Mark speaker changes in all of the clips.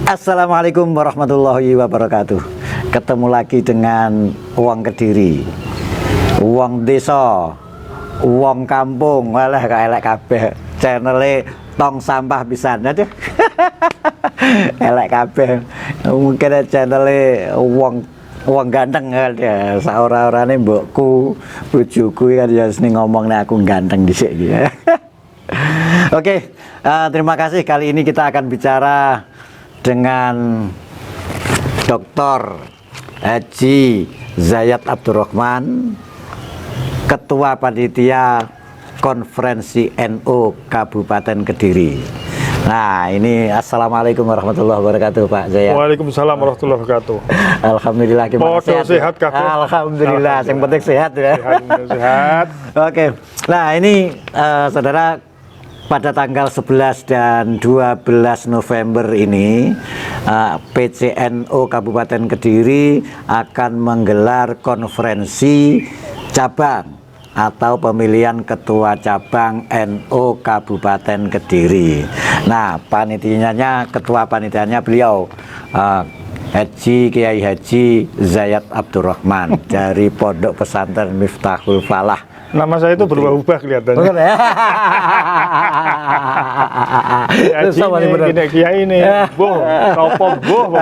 Speaker 1: Assalamualaikum warahmatullahi wabarakatuh. Ketemu lagi dengan Wong Kediri, Wong Desa, Wong Kampung. Walah gak elek kabeh. Channelnya tong sampah pisan aja. Elek kabeh. Mungkin channelnya Wong ganteng kan ya. Saora-orane mbokku, bojoku kan ya sing ngomongne aku ganteng dhisik ya. Oke, terima kasih. Kali ini kita akan bicara dengan Dr. Haji Zayat Abdurrahman, Ketua Panitia Konferensi NU Kabupaten Kediri. Nah, ini Assalamualaikum warahmatullahi wabarakatuh, Pak Zayat.
Speaker 2: Waalaikumsalam warahmatullahi wabarakatuh.
Speaker 1: Alhamdulillah, gimana
Speaker 2: sehat kakek?
Speaker 1: Alhamdulillah, yang penting sehat ya.
Speaker 2: Sehat.
Speaker 1: Oke, nah ini saudara, pada tanggal 11 dan 12 November ini PCNU Kabupaten Kediri akan menggelar konferensi cabang atau pemilihan ketua cabang NU Kabupaten Kediri. Nah, ketua panitianya beliau Kiai Haji Zayat Abdurrahman dari Pondok Pesantren Miftahul Falah.
Speaker 2: Nama saya itu berubah-ubah kelihatannya. Haji Kiai ini, boh, sopo boh.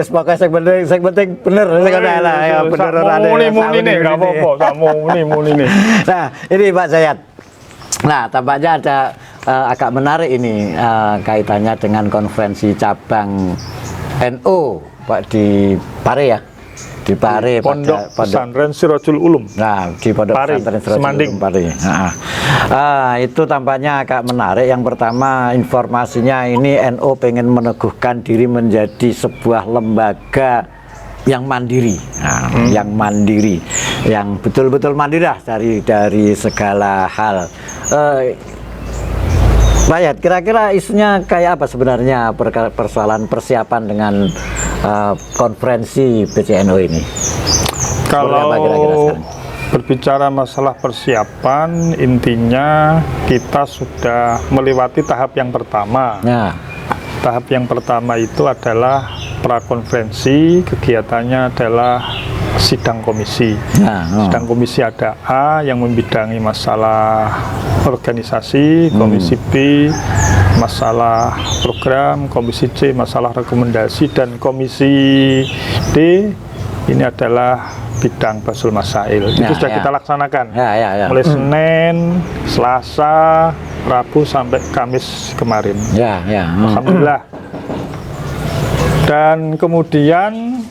Speaker 1: Pokoknya yang penting bener, ya bener.
Speaker 2: Muni nih, nggak apa-apa, kamu muni nih.
Speaker 1: Nah, ini Pak Zayat. Nah, tampaknya ada agak menarik ini kaitannya dengan konferensi cabang NU, Pak, di Pare ya. Di Pare,
Speaker 2: Pondok Pesantren Sirajul Ulum.
Speaker 1: Nah, di Pondok Pesantren Sirajul Ulum Pare. Itu tampaknya agak menarik. Yang pertama, informasinya ini NU pengen meneguhkan diri menjadi sebuah lembaga yang mandiri, yang mandiri, yang betul-betul mandiri lah dari segala hal. Bayat, kira-kira isunya kayak apa sebenarnya persoalan persiapan dengan konferensi PCNU ini?
Speaker 2: Kalau berbicara masalah persiapan, intinya kita sudah melewati tahap yang pertama. Nah, tahap yang pertama itu adalah prakonferensi, kegiatannya adalah sidang komisi. Sidang komisi ada A yang membidangi masalah organisasi, komisi B masalah program, komisi C masalah rekomendasi, dan komisi D ini adalah bidang basul masail. Itu sudah kita laksanakan mulai Senin, Selasa, Rabu sampai Kamis kemarin. Alhamdulillah. Dan kemudian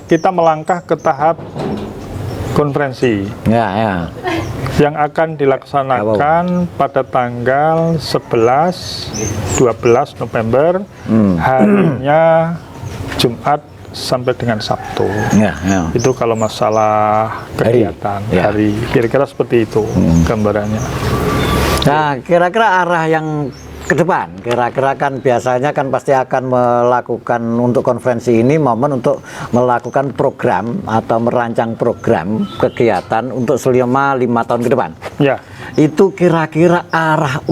Speaker 2: kita melangkah ke tahap konferensi yang akan dilaksanakan pada tanggal 11-12 November, harinya Jumat sampai dengan Sabtu. Itu kalau masalah kegiatan hari, kira-kira seperti itu gambarannya.
Speaker 1: Nah, kira-kira arah yang ke depan, kira-kira kan biasanya kan pasti akan melakukan untuk konferensi ini momen untuk melakukan program atau merancang program kegiatan untuk selama 5 tahun ke depan. Itu kira-kira arah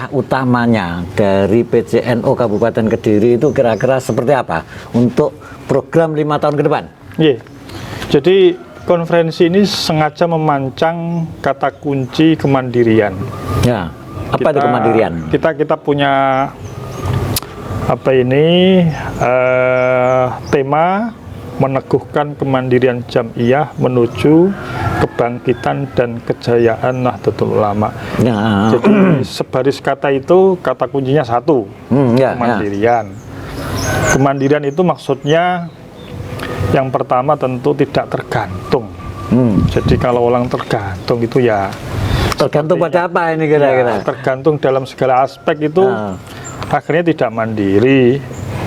Speaker 1: utamanya dari PCNU Kabupaten Kediri itu kira-kira seperti apa untuk program 5 tahun ke depan?
Speaker 2: Jadi konferensi ini sengaja memancang kata kunci kemandirian.
Speaker 1: Apa itu kemandirian?
Speaker 2: Kita punya tema meneguhkan kemandirian Jam'iyah menuju kebangkitan dan kejayaan Nahdlatul Ulama. Jadi sebaris kata itu kata kuncinya satu, kemandirian. Kemandirian itu maksudnya yang pertama tentu tidak tergantung. Jadi kalau orang tergantung itu ya
Speaker 1: tergantung pada apa ini kira-kira?
Speaker 2: Tergantung dalam segala aspek itu akhirnya tidak mandiri.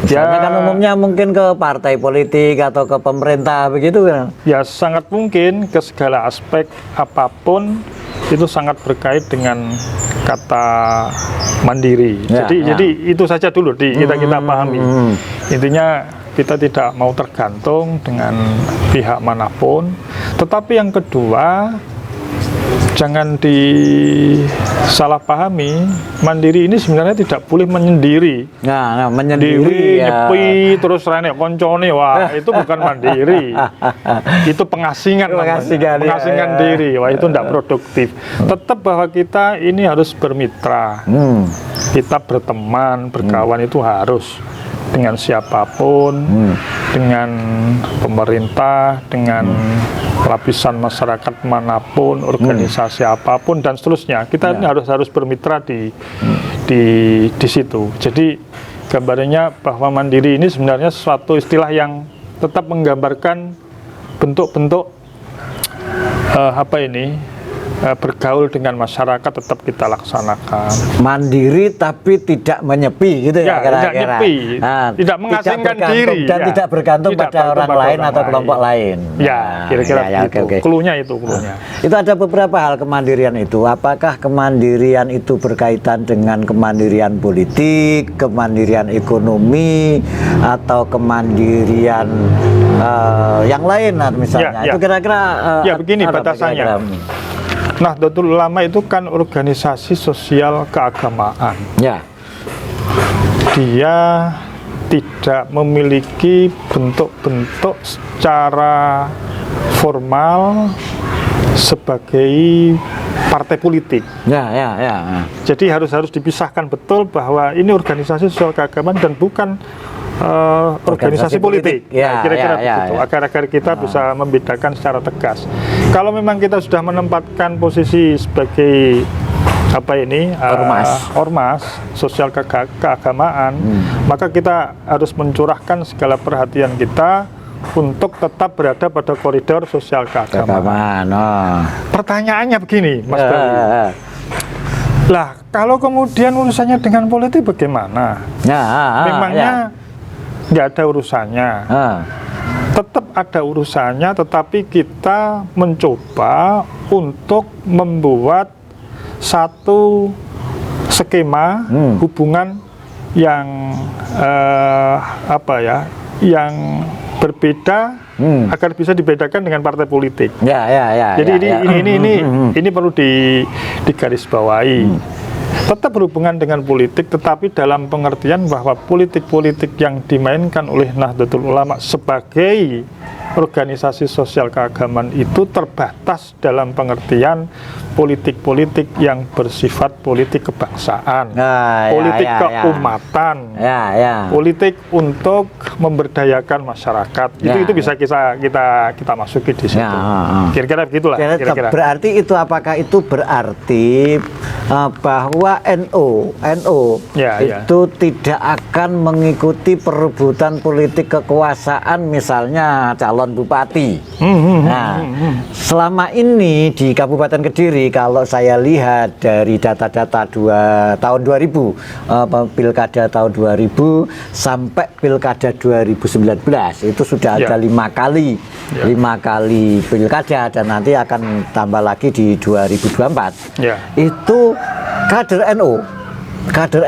Speaker 1: Kan umumnya mungkin ke partai politik atau ke pemerintah begitu kan?
Speaker 2: Ya sangat mungkin ke segala aspek apapun itu sangat berkait dengan kata mandiri. Jadi itu saja dulu kita pahami. Intinya kita tidak mau tergantung dengan pihak manapun. Tetapi yang kedua, jangan disalahpahami, mandiri ini sebenarnya tidak boleh menyendiri.
Speaker 1: Nah, menyendiri ya.
Speaker 2: Nyepi terus renek koncone, wah itu bukan mandiri. Itu pengasingan pengasingan diri. Wah itu tidak produktif. Tetap bahwa kita ini harus bermitra. Kita berteman, berkawan itu harus dengan siapapun, dengan pemerintah, dengan lapisan masyarakat manapun, organisasi apapun dan seterusnya. Kita ini harus bermitra di situ. Jadi gambarnya bahwa mandiri ini sebenarnya suatu istilah yang tetap menggambarkan bentuk-bentuk bergaul dengan masyarakat tetap kita laksanakan.
Speaker 1: Mandiri tapi tidak menyepi gitu ya, kira-kira.
Speaker 2: Tidak mengasingkan diri
Speaker 1: dan tidak bergantung pada orang lain atau kelompok lain.
Speaker 2: Ya, kira-kira begitu. Klunya itu.
Speaker 1: Itu ada beberapa hal kemandirian itu. Apakah kemandirian itu berkaitan dengan kemandirian politik, kemandirian ekonomi, atau kemandirian yang lain misalnya? Itu kira-kira
Speaker 2: begini batasannya. Nahdlatul Ulama itu kan organisasi sosial keagamaan.
Speaker 1: Ya.
Speaker 2: Dia tidak memiliki bentuk-bentuk secara formal sebagai partai politik.
Speaker 1: Ya.
Speaker 2: Jadi harus dipisahkan betul bahwa ini organisasi sosial keagamaan dan bukan organisasi politik. Kira-kira begitu. Agar kita bisa membedakan secara tegas. Kalau memang kita sudah menempatkan posisi sebagai ormas sosial keagamaan, maka kita harus mencurahkan segala perhatian kita untuk tetap berada pada koridor sosial keagamaan. Pertanyaannya begini, Mas Bayu. Lah, kalau kemudian urusannya dengan politik bagaimana? Memangnya nggak ada urusannya. Tetap ada urusannya, tetapi kita mencoba untuk membuat satu skema hubungan yang yang berbeda agar bisa dibedakan dengan partai politik. Jadi ini perlu digarisbawahi. Tetap berhubungan dengan politik, tetapi dalam pengertian bahwa politik-politik yang dimainkan oleh Nahdlatul Ulama sebagai organisasi sosial keagamaan itu terbatas dalam pengertian politik-politik yang bersifat politik kebangsaan, politik keumatan, politik untuk memberdayakan masyarakat. Itu bisa kita masuki di situ. Kira-kira begitulah.
Speaker 1: Berarti itu apakah itu berarti bahwa NU itu tidak akan mengikuti perebutan politik kekuasaan, misalnya calon bupati. Selama ini di Kabupaten Kediri, kalau saya lihat dari data-data tahun 2000, pilkada tahun 2000 sampai pilkada 2019 itu sudah ada 5 kali pilkada, dan nanti akan tambah lagi di 2024. Itu kader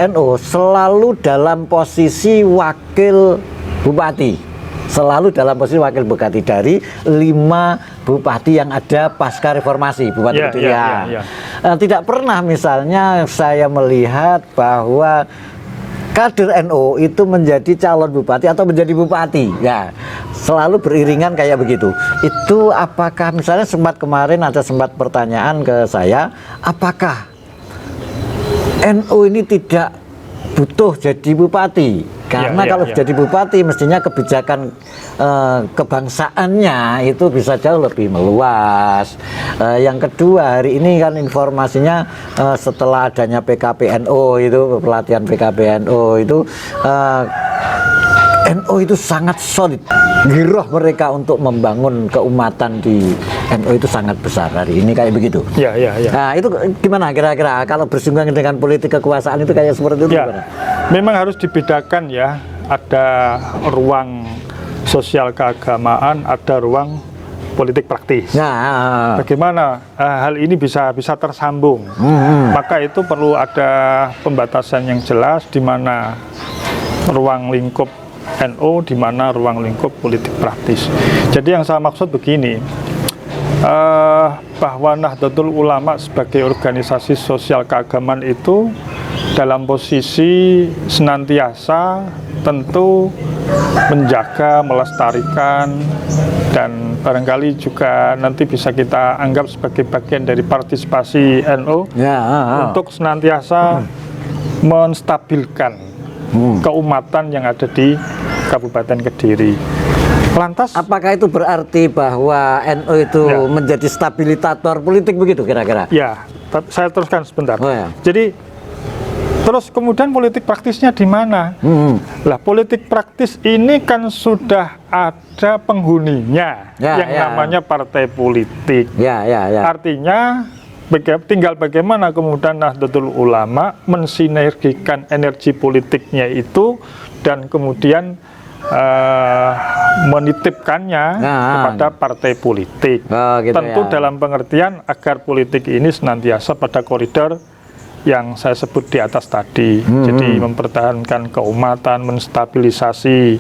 Speaker 1: NU selalu dalam posisi wakil bupati. Dari 5 bupati yang ada pasca reformasi bupati pilihan. Tidak pernah misalnya saya melihat bahwa kader NU itu menjadi calon bupati atau menjadi bupati. Selalu beriringan kayak begitu. Itu apakah misalnya kemarin ada pertanyaan ke saya, apakah NU ini tidak butuh jadi bupati? Karena kalau jadi bupati mestinya kebijakan kebangsaannya itu bisa jauh lebih meluas. Yang kedua, hari ini kan informasinya setelah adanya PKPNU itu, pelatihan PKPNU itu NU itu sangat solid. Giroh mereka untuk membangun keumatan di NU itu sangat besar hari ini kayak begitu. Nah, itu gimana kira-kira kalau bersinggungan dengan politik kekuasaan itu kayak seperti itu?
Speaker 2: Memang harus dibedakan ya. Ada ruang sosial keagamaan, ada ruang politik praktis. Bagaimana hal ini bisa tersambung? Maka itu perlu ada pembatasan yang jelas di mana ruang lingkup NU, di mana ruang lingkup politik praktis. Jadi yang saya maksud begini, bahwa Nahdlatul Ulama sebagai organisasi sosial keagamaan itu dalam posisi senantiasa tentu menjaga, melestarikan, dan barangkali juga nanti bisa kita anggap sebagai bagian dari partisipasi NU untuk senantiasa menstabilkan keumatan yang ada di Kabupaten Kediri. Lantas,
Speaker 1: apakah itu berarti bahwa NU itu menjadi stabilisator politik begitu kira-kira?
Speaker 2: Ya, saya teruskan sebentar.
Speaker 1: Oh, ya.
Speaker 2: Jadi, terus kemudian politik praktisnya di mana? Lah, politik praktis ini kan sudah ada penghuninya yang namanya partai politik. Artinya, tinggal bagaimana kemudian Nahdlatul Ulama mensinergikan energi politiknya itu dan kemudian menitipkannya kepada partai politik. Tentu dalam pengertian agar politik ini senantiasa pada koridor yang saya sebut di atas tadi. Jadi mempertahankan keumatan, menstabilisasi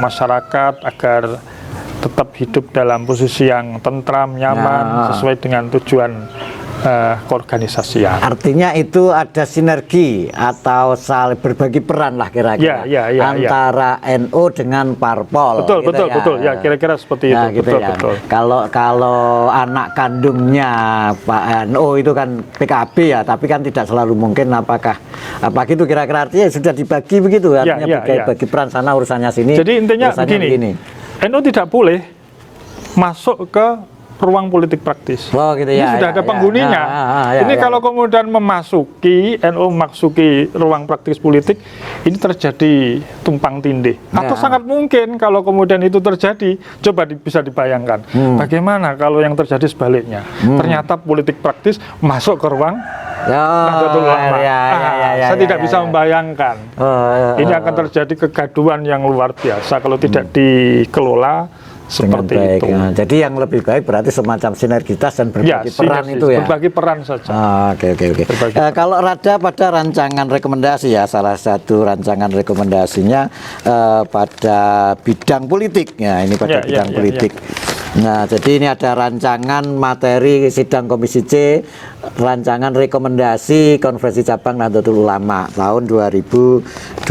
Speaker 2: masyarakat agar tetap hidup dalam posisi yang tentram, nyaman, sesuai dengan tujuan keorganisasian.
Speaker 1: Artinya itu ada sinergi atau saling berbagi peran lah kira-kira antara NU dengan parpol.
Speaker 2: Betul. Ya, kira-kira seperti itu. Betul.
Speaker 1: Kalau anak kandungnya Pak NU itu kan PKB ya, tapi kan tidak selalu mungkin apa gitu kira-kira, artinya sudah dibagi begitu, artinya bagi peran sana urusannya sini.
Speaker 2: Jadi intinya begini. NU tidak boleh masuk ke ruang politik praktis. Ini sudah ada penghuninya. Ini kalau kemudian NU memasuki ruang praktis politik, ini terjadi tumpang tindih. Atau sangat mungkin kalau kemudian itu terjadi, coba bisa dibayangkan. Bagaimana kalau yang terjadi sebaliknya? Ternyata politik praktis masuk ke ruang Nahdlatul Ulama. Saya tidak bisa membayangkan. Ini akan terjadi kegaduhan yang luar biasa kalau tidak dikelola seperti itu.
Speaker 1: Jadi yang lebih baik berarti semacam sinergitas dan berbagi peran itu ya.
Speaker 2: Berbagi peran saja.
Speaker 1: Oke. Kalau Rada pada rancangan rekomendasi ya, salah satu rancangan rekomendasinya pada bidang politik. Ya, ini pada bidang politik. Nah, jadi ini ada rancangan materi sidang Komisi C, rancangan rekomendasi Konferensi Cabang Nahdlatul Ulama tahun 2022.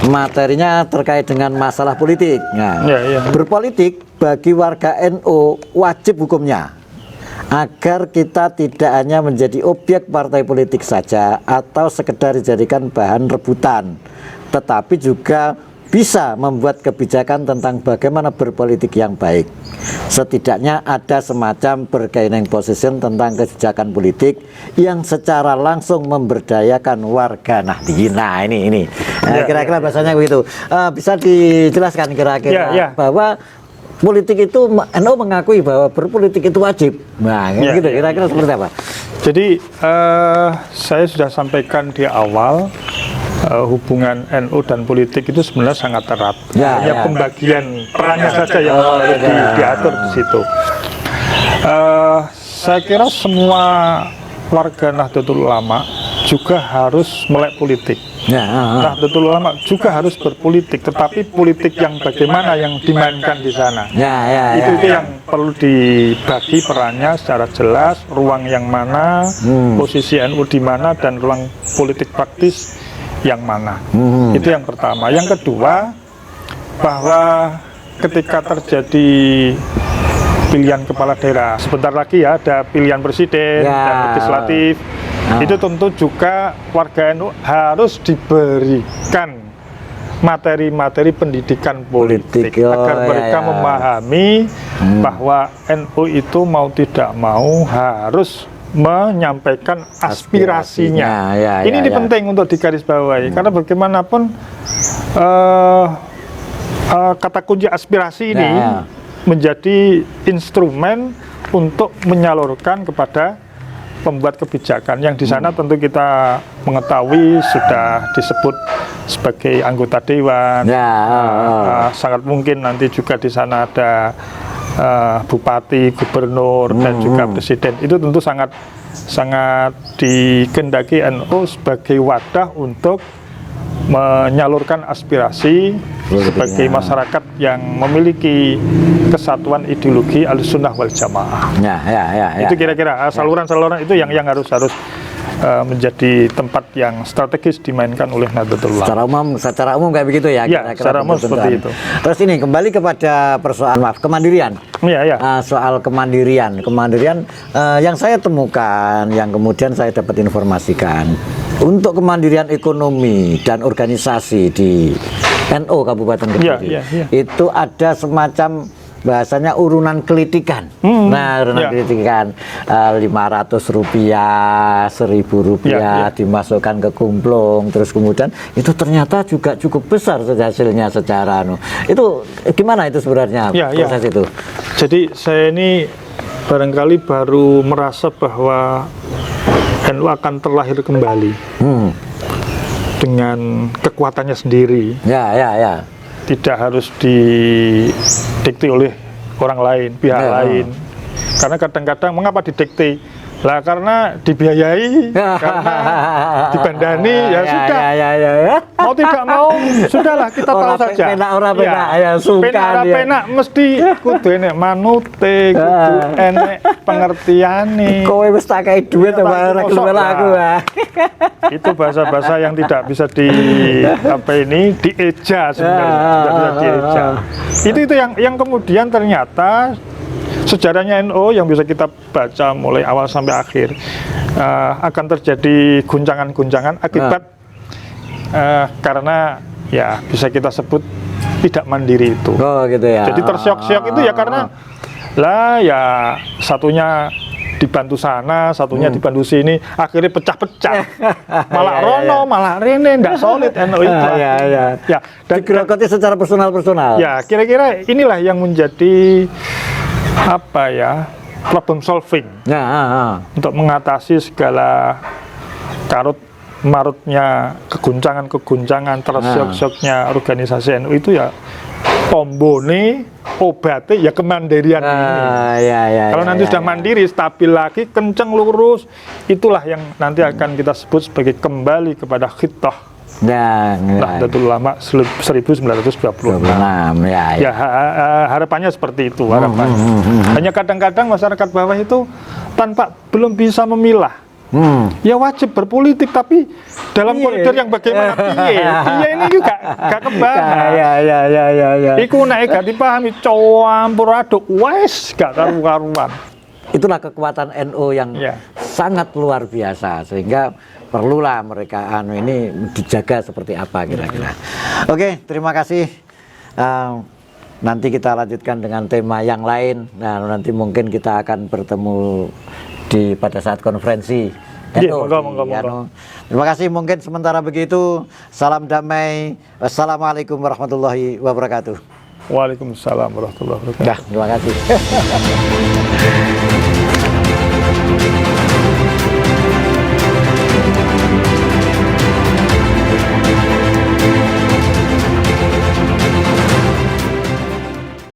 Speaker 1: Materinya terkait dengan masalah politik. Nah, berpolitik bagi warga NU wajib hukumnya, agar kita tidak hanya menjadi objek partai politik saja atau sekedar dijadikan bahan rebutan, tetapi juga bisa membuat kebijakan tentang bagaimana berpolitik yang baik. Setidaknya ada semacam bargaining position tentang kebijakan politik yang secara langsung memberdayakan warga Nahdliyin. Nah, ini kira-kira bahasanya begitu. Bisa dijelaskan kira-kira bahwa politik itu, NU mengakui bahwa berpolitik itu wajib. Nah, gitu kira-kira seperti apa?
Speaker 2: Jadi saya sudah sampaikan di awal, hubungan NU dan politik itu sebenarnya sangat erat. Hanya pembagian perannya saja yang diatur di situ. Saya kira semua warga Nahdlatul Ulama juga harus melek politik. Nahdlatul Ulama juga harus berpolitik, tetapi politik yang bagaimana yang dimainkan di sana. Itu yang perlu dibagi perannya secara jelas, ruang yang mana, posisi NU di mana, dan ruang politik praktis yang mana. Itu yang pertama. Yang kedua, bahwa ketika terjadi pilihan kepala daerah, sebentar lagi ya ada pilihan presiden dan legislatif, itu tentu juga warga NU harus diberikan materi-materi pendidikan politik agar mereka memahami bahwa NU itu mau tidak mau harus menyampaikan aspirasinya. Ini penting untuk digarisbawahi, karena bagaimanapun kata kunci aspirasi ini menjadi instrumen untuk menyalurkan kepada pembuat kebijakan yang di sana tentu kita mengetahui sudah disebut sebagai anggota dewan. Sangat mungkin nanti juga di sana ada bupati, gubernur, dan juga presiden. Itu tentu sangat dikehendaki NU sebagai wadah untuk menyalurkan aspirasi sebagai masyarakat yang memiliki kesatuan ideologi Ahlussunnah wal Jamaah. Itu kira-kira saluran-saluran itu yang harus menjadi tempat yang strategis dimainkan oleh Nahdlatul Ulama.
Speaker 1: Secara umum kayak begitu ya.
Speaker 2: Ya, secara umum seperti itu.
Speaker 1: Terus ini kembali kepada persoalan kemandirian. Soal kemandirian yang saya temukan, yang kemudian saya dapat informasikan untuk kemandirian ekonomi dan organisasi di NU Kabupaten Kediri itu ada semacam bahasanya urunan kelitikan. Urunan kelitikan, 500 rupiah, 1000 rupiah dimasukkan ke kumplung, terus kemudian itu ternyata juga cukup besar hasilnya secara itu gimana itu sebenarnya proses itu?
Speaker 2: Jadi saya ini barangkali baru merasa bahwa NU akan terlahir kembali dengan kekuatannya sendiri. Tidak harus didikte oleh orang lain, pihak lain. Karena kadang-kadang mengapa didikte? Lah karena dibiayai, karena dibandani, ya sudah. Mau tidak mau, sudahlah kita tahu saja. Penak mesti kudu enek manute, kudu enek pengertiane.
Speaker 1: Kowe wis tak kei dhuwit ora kelem aku.
Speaker 2: Itu bahasa-bahasa yang tidak bisa dieja sebenarnya, tidak bisa dieja. Itu yang kemudian ternyata sejarahnya NU yang bisa kita baca mulai awal sampai akhir akan terjadi guncangan-guncangan akibat karena ya bisa kita sebut tidak mandiri itu.
Speaker 1: Gitu ya.
Speaker 2: Jadi tersiok-siok itu ya karena satunya dibantu sana, satunya dibantu sini, akhirnya pecah-pecah. Malah rono, malah rene, ndak solid NU itu.
Speaker 1: Dan digerogoti secara personal.
Speaker 2: Ya, kira-kira inilah yang menjadi problem solving untuk mengatasi segala karut marutnya keguncangan tersiok-sioknya organisasi NU itu ya tombone obatnya ya kemandirian ini. Kalau nanti sudah mandiri, stabil lagi, kenceng lurus, itulah yang nanti akan kita sebut sebagai kembali kepada khittah Nahdlatul Ulama 1926. Harapannya seperti itu, harapannya. Hanya kadang-kadang masyarakat bawah itu belum bisa memilah. Ya wajib berpolitik, tapi dalam koridor yang bagaimana piye ini juga gak kebangan. Iku nek gak dipahami campur aduk wes gak karu-karuan.
Speaker 1: Itulah kekuatan NU yang sangat luar biasa, sehingga perlulah mereka ini dijaga seperti apa kira-kira. Oke, terima kasih. Nanti kita lanjutkan dengan tema yang lain. Nanti mungkin kita akan bertemu pada saat konferensi.
Speaker 2: Monggo.
Speaker 1: Terima kasih, mungkin sementara begitu. Salam damai. Wassalamualaikum warahmatullahi wabarakatuh.
Speaker 2: Waalaikumsalam warahmatullahi wabarakatuh.
Speaker 1: Terima kasih.